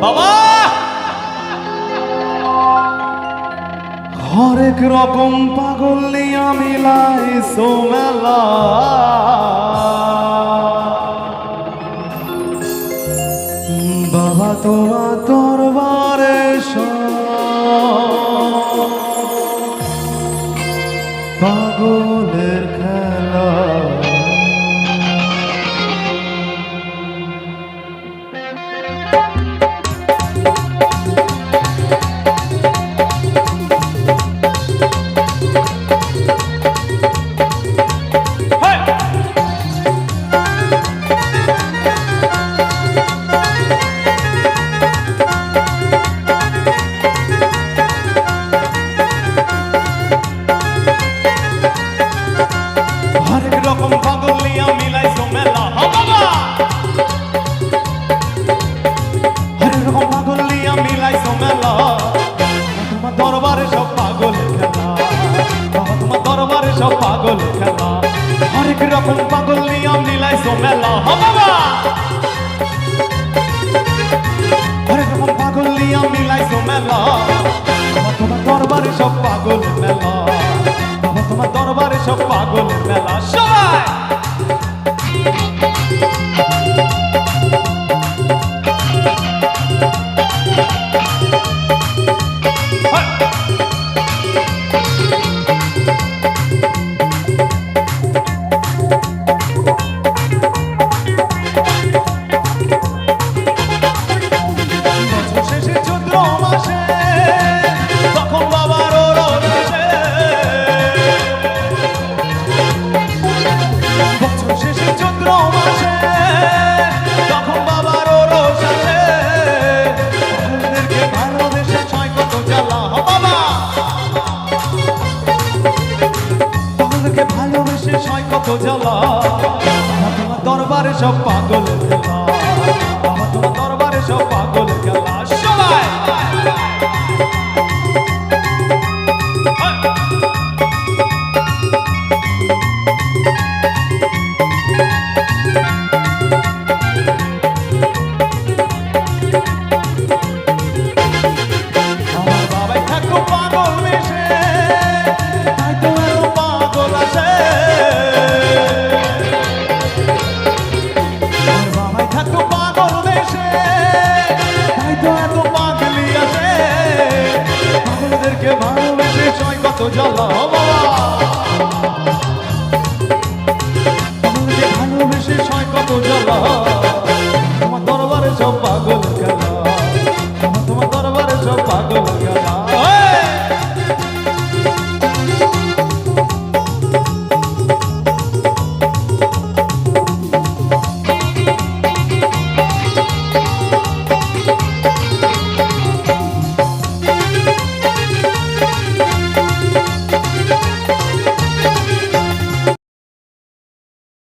বাবা হরেক রকম পাগল নিয়া মিলাই সোমেলা বাবা তোমার দরবারে পাগলের খেলা রকম পাগল নিয়া মিলাইছো মেলা বাবা হরেক রকম পাগল নিয়া মিলাইছো মেলা তোমার দরবারে সব পাগল খেলা বাবা তোমার দরবারে সব পাগল খেলা হরেক রকম পাগল নিয়া মিলাইছো মেলা বাবা হরেক রকম পাগল নিয়া মিলাইছো মেলা বাবা তোমার দরবারে সব পাগল মেলা বাবা তোমার দরবারে সব পাগল মেলা সবাই তোমার দরবারে সব পাগল খেলা বাবা তোমার দরবারে সব পাগল খেলা সবাই আমার বাবাই থাকো পাগল বেশে তাই তো এত পাগল আছে ভালোবেসে ছয় কত জ্বালা বাবা ভালোবেসে ছয় কত জ্বালা তোমার দরবারে সব পাগল